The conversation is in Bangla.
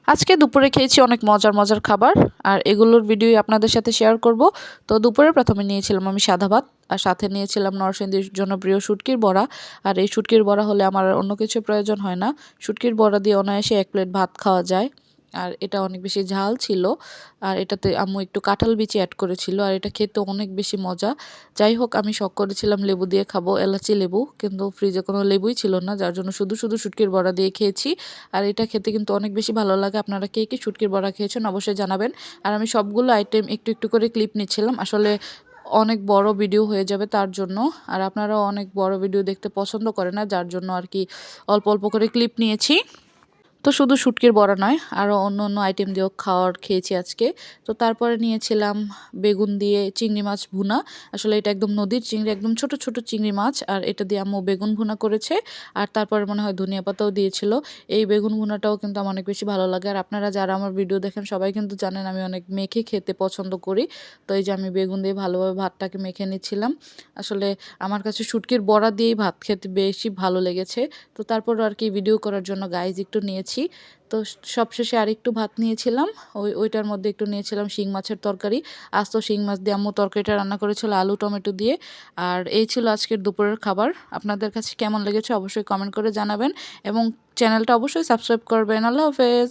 আজকে দুপুরে খেয়েছি অনেক মজার মজার খাবার, আর এগুলোর ভিডিওই আপনাদের সাথে শেয়ার করব। তো দুপুরে প্রথমে নিয়েছিলাম আমি সাদা ভাত, আর সাথে নিয়েছিলাম নরসিংদীর জনপ্রিয় শুটকির বড়া। আর এই শুটকির বড়া হলে আমার আর অন্য কিছু প্রয়োজন হয় না। শুটকির বড়া দিয়ে অনায়াসে 1 প্লেট ভাত খাওয়া যায়। আর এটা অনেক বেশি ঝাল ছিল, আর এটাতে আম্মু একটু কাঁঠাল বিচি অ্যাড করেছিল, আর এটা খেতে অনেক বেশি মজা। যাই হোক, আমি শখ করেছিলাম লেবু দিয়ে খাবো, এলাচি লেবু, কিন্তু ফ্রিজে কোনো লেবুই ছিল না, যার জন্য শুধু শুধু শুটকির বড়া দিয়ে খেয়েছি। আর এটা খেতে কিন্তু অনেক বেশি ভালো লাগে। আপনারা কে কে শুটকির বড়া খেয়েছেন অবশ্যই জানাবেন। আর আমি সবগুলো আইটেম একটু একটু করে ক্লিপ নিচ্ছিলাম, আসলে অনেক বড় ভিডিও হয়ে যাবে তার জন্য। আর আপনারাও অনেক বড় ভিডিও দেখতে পছন্দ করে না, যার জন্য আর কি অল্প অল্প করে ক্লিপ নিয়েছি। তো শুধু শুটকির বড়া নয়, আরও অন্য অন্য আইটেম দিয়েও খেয়েছি আজকে। তো তারপরে নিয়েছিলাম বেগুন দিয়ে চিংড়ি মাছ ভুনা। আসলে এটা একদম নদীর চিংড়ি, একদম ছোট ছোট চিংড়ি মাছ, আর এটা দিয়ে আম্মু বেগুন ভুনা করেছে। আর তারপরে মনে হয় ধনিয়া পাতাও দিয়েছিল। এই বেগুন ভুনাটাও কিন্তু আমার অনেক বেশি ভালো লাগে। আর আপনারা যারা আমার ভিডিও দেখেন সবাই কিন্তু জানেন আমি অনেক মেখে খেতে পছন্দ করি। তো এই যে আমি বেগুন দিয়ে ভালোভাবে ভাতটাকে মেখে নিচ্ছিলাম। আসলে আমার কাছে শুটকির বড়া দিয়েই ভাত খেতে বেশি ভালো লেগেছে। তো তারপর আর কি ভিডিও করার জন্য গাইজ একটু নিয়েছি। তো সবশেষে আরেকটু ভাত নিয়েছিলাম, ওইটার মধ্যে একটু নিয়েছিলাম শিং মাছের তরকারি। আস্ত শিং মাছ দিয়ে আম্মু তরকারিটা রান্না করেছিল আলু টমেটো দিয়ে। আর এই ছিল আজকের দুপুরের খাবার। আপনাদের কাছে কেমন লেগেছে অবশ্যই কমেন্ট করে জানাবেন, এবং চ্যানেলটা অবশ্যই সাবস্ক্রাইব করবেন। আল্লাহ হাফেজ।